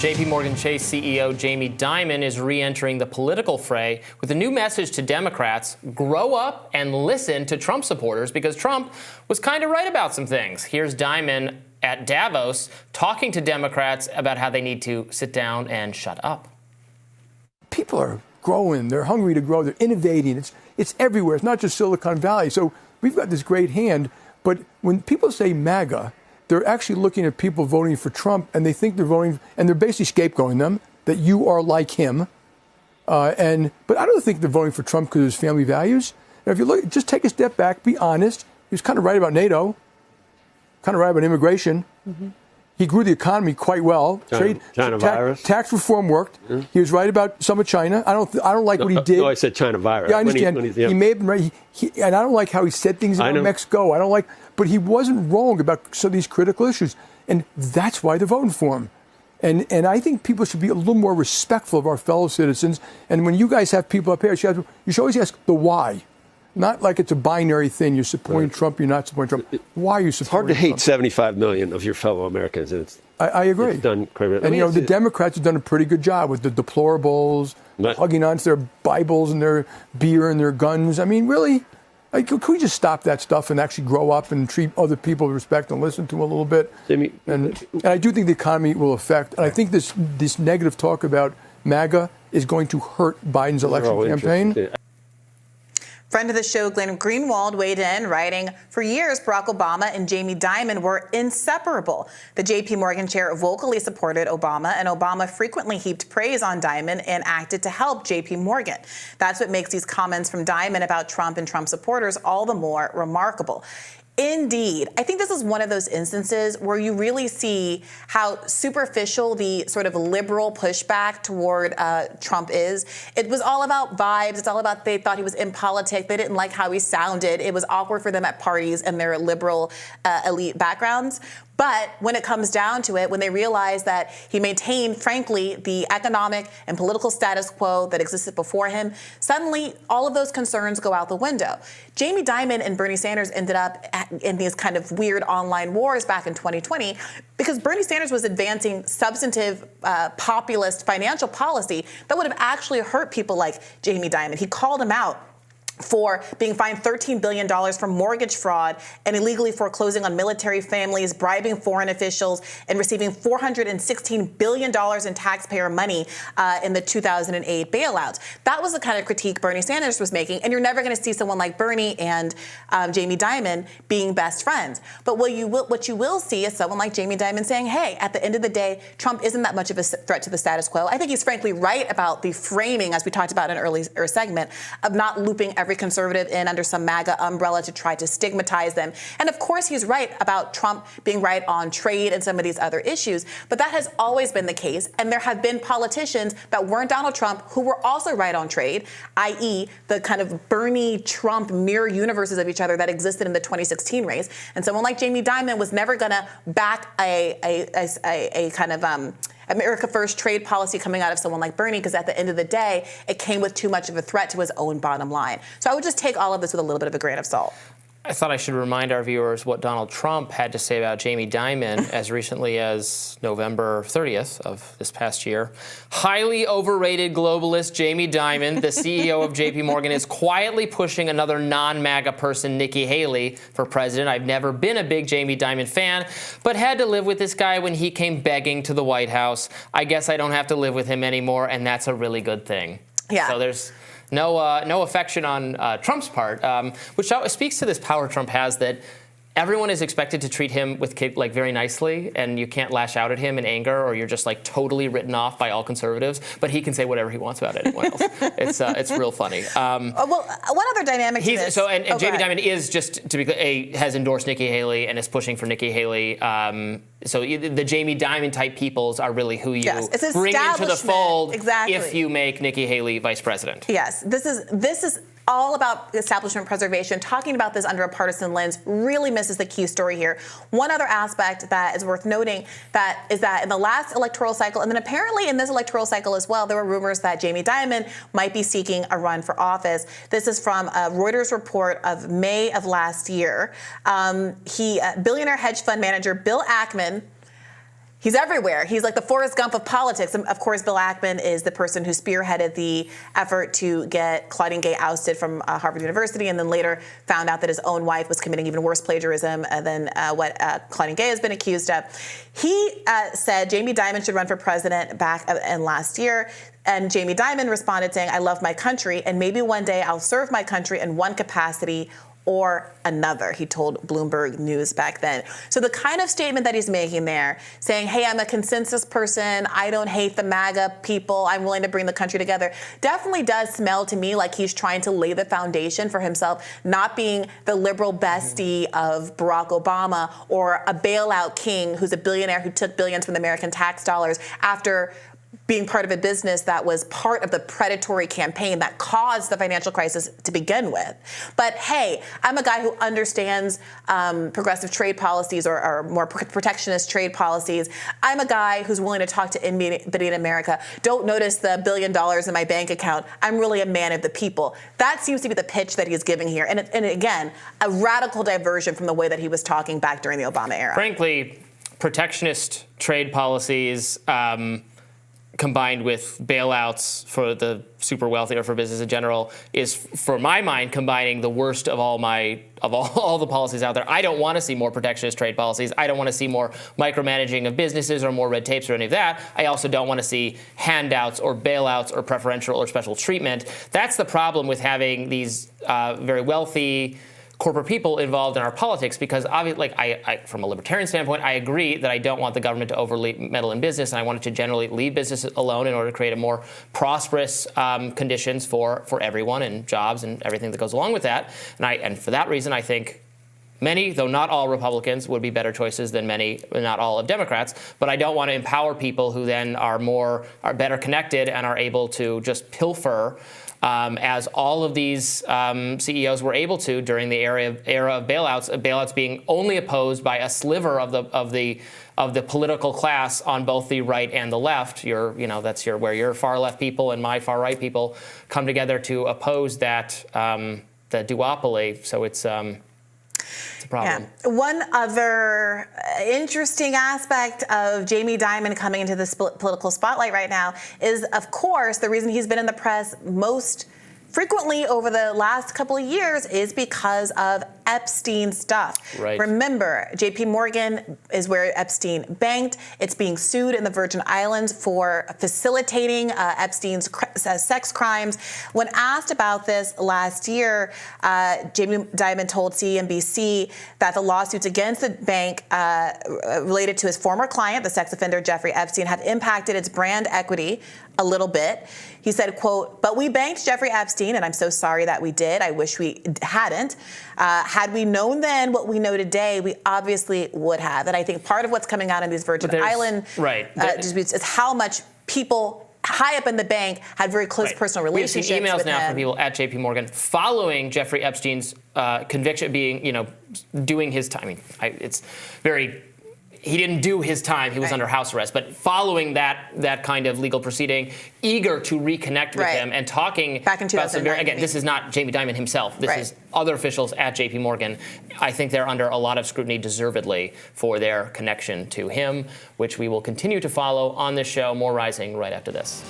JPMorgan-Chase CEO Jamie Dimon is re-entering the political fray with a new message to Democrats: grow up and listen to Trump supporters, because Trump was kind of right about some things. Here's Dimon at Davos talking to Democrats about how they need to sit down and shut up. People are growing. They're hungry to grow. They're innovating. It's everywhere. It's not just Silicon Valley. So we've got this great hand. But when people say MAGA, they're actually looking at people voting for Trump, and they think they're voting, and they're basically scapegoating them, that you are like him. But I don't think they're voting for Trump because of his family values. Now, if you look, just take a step back, be honest. He was kind of right about NATO, kind of right about immigration. Mm-hmm. He grew the economy quite well. China virus. Tax reform worked. Yeah. He was right about some of China. I don't like what he did. No, I said China virus. Yeah, I understand. He may have been right. And I don't like how he said things about Mexico. I don't like, but he wasn't wrong about some of these critical issues. And that's why they're voting for him. And I think people should be a little more respectful of our fellow citizens. And when you guys have people up here, you should always ask the why. Not like it's a binary thing. You're supporting Trump, you're not supporting Trump. Why are you supporting Trump? It's hard to hate 75 million of your fellow Americans. And I agree. It's done quite and, the Democrats have done a pretty good job with the deplorables, hugging onto their Bibles and their beer and their guns. I mean, really? Could we just stop that stuff and actually grow up and treat other people with respect and listen to them a little bit? And I do think the economy will affect. And I think this negative talk about MAGA is going to hurt Biden's election campaign. Friend of the show, Glenn Greenwald, weighed in, writing, "For years, Barack Obama and Jamie Dimon were inseparable. The JPMorgan chair vocally supported Obama, and Obama frequently heaped praise on Dimon and acted to help JPMorgan. That's what makes these comments from Dimon about Trump and Trump supporters all the more remarkable." Indeed. I think this is one of those instances where you really see how superficial the sort of liberal pushback toward Trump is. It was all about vibes. It's all about they thought he was impolitic. They didn't like how he sounded. It was awkward for them at parties and their liberal elite backgrounds. But when it comes down to it, when they realize that he maintained, frankly, the economic and political status quo that existed before him, suddenly all of those concerns go out the window. Jamie Dimon and Bernie Sanders ended up in these kind of weird online wars back in 2020 because Bernie Sanders was advancing substantive populist financial policy that would have actually hurt people like Jamie Dimon. He called him out for being fined $13 billion for mortgage fraud and illegally foreclosing on military families, bribing foreign officials, and receiving $416 billion in taxpayer money in the 2008 bailouts. That was the kind of critique Bernie Sanders was making, and you're never going to see someone like Bernie and Jamie Dimon being best friends. But what you will see is someone like Jamie Dimon saying, hey, at the end of the day, Trump isn't that much of a threat to the status quo. I think he's frankly right about the framing, as we talked about in an earlier segment, of not looping every conservative in under some MAGA umbrella to try to stigmatize them. And of course, he's right about Trump being right on trade and some of these other issues. But that has always been the case. And there have been politicians that weren't Donald Trump who were also right on trade, i.e. the kind of Bernie-Trump mirror universes of each other that existed in the 2016 race. And someone like Jamie Dimon was never going to back a kind of America First trade policy coming out of someone like Bernie, because at the end of the day, it came with too much of a threat to his own bottom line. So I would just take all of this with a little bit of a grain of salt. I thought I should remind our viewers what Donald Trump had to say about Jamie Dimon as recently as November 30th of this past year. Highly overrated globalist Jamie Dimon, the CEO of JPMorgan, is quietly pushing another non-MAGA person, Nikki Haley, for president. I've never been a big Jamie Dimon fan, but had to live with this guy when he came begging to the White House. I guess I don't have to live with him anymore, and that's a really good thing. Yeah. So there's no affection on Trump's part, which speaks to this power Trump has that everyone is expected to treat him with very nicely, and you can't lash out at him in anger, or you're just like totally written off by all conservatives. But he can say whatever he wants about anyone else. It's real funny. Well, one other dynamic to this. So and Jamie Dimon is, just to be clear, has endorsed Nikki Haley and is pushing for Nikki Haley. So the Jamie Dimon type peoples are really who you bring into the fold if you make Nikki Haley vice president. Yes, this is all about establishment preservation. Talking about this under a partisan lens really misses the key story here. One other aspect that is worth noting is that in the last electoral cycle, and then apparently in this electoral cycle as well, there were rumors that Jamie Dimon might be seeking a run for office. This is from a Reuters report of May of last year. Billionaire hedge fund manager Bill Ackman, He's everywhere. He's like the Forrest Gump of politics. And of course, Bill Ackman is the person who spearheaded the effort to get Claudine Gay ousted from Harvard University, and then later found out that his own wife was committing even worse plagiarism than what Claudine Gay has been accused of. He said Jamie Dimon should run for president back in last year. And Jamie Dimon responded saying, I love my country, and maybe one day I'll serve my country in one capacity or another, he told Bloomberg News back then. So the kind of statement that he's making there, saying, hey, I'm a consensus person, I don't hate the MAGA people, I'm willing to bring the country together, definitely does smell to me like he's trying to lay the foundation for himself not being the liberal bestie of Barack Obama or a bailout king who's a billionaire who took billions from the American tax dollars after being part of a business that was part of the predatory campaign that caused the financial crisis to begin with. But hey, I'm a guy who understands progressive trade policies or more protectionist trade policies. I'm a guy who's willing to talk to anybody in America. Don't notice the $1 billion in my bank account. I'm really a man of the people. That seems to be the pitch that he's giving here. And again, a radical diversion from the way that he was talking back during the Obama era. Frankly, protectionist trade policies combined with bailouts for the super wealthy or for business in general is, for my mind, combining the worst of all the policies out there. I don't want to see more protectionist trade policies. I don't want to see more micromanaging of businesses or more red tapes or any of that. I also don't want to see handouts or bailouts or preferential or special treatment. That's the problem with having these very wealthy corporate people involved in our politics, because obviously, I, from a libertarian standpoint, I agree that I don't want the government to overly meddle in business, and I want it to generally leave business alone in order to create a more prosperous conditions for everyone and jobs and everything that goes along with that. And for that reason, I think many, though not all, Republicans would be better choices than many, not all, of Democrats. But I don't want to empower people who then are better connected and are able to just pilfer, as all of these CEOs were able to during the era of bailouts being only opposed by a sliver of the political class on both the right and the left. That's where your far left people and my far right people come together to oppose that duopoly. So it's a problem. Yeah. One other interesting aspect of Jamie Dimon coming into this political spotlight right now is, of course, the reason he's been in the press most frequently over the last couple of years is because of Epstein stuff. Right. Remember, JPMorgan is where Epstein banked. It's being sued in the Virgin Islands for facilitating Epstein's sex crimes. When asked about this last year, Jamie Dimon told CNBC that the lawsuits against the bank related to his former client, the sex offender Jeffrey Epstein, have impacted its brand equity a little bit. He said, quote, but we banked Jeffrey Epstein, and I'm so sorry that we did. I wish we hadn't. Had we known then what we know today, we obviously would have. And I think part of what's coming out in these Virgin Island disputes is how much people high up in the bank had very close personal relationships with him. We've seen emails now from people at JPMorgan following Jeffrey Epstein's conviction being, doing his time. I mean, it's very... He didn't do his time. He was under house arrest. But following that kind of legal proceeding, eager to reconnect with him and talking back in 2009. Again, this is not Jamie Dimon himself. This is other officials at JP Morgan. I think they're under a lot of scrutiny, deservedly, for their connection to him, which we will continue to follow on this show. More Rising right after this.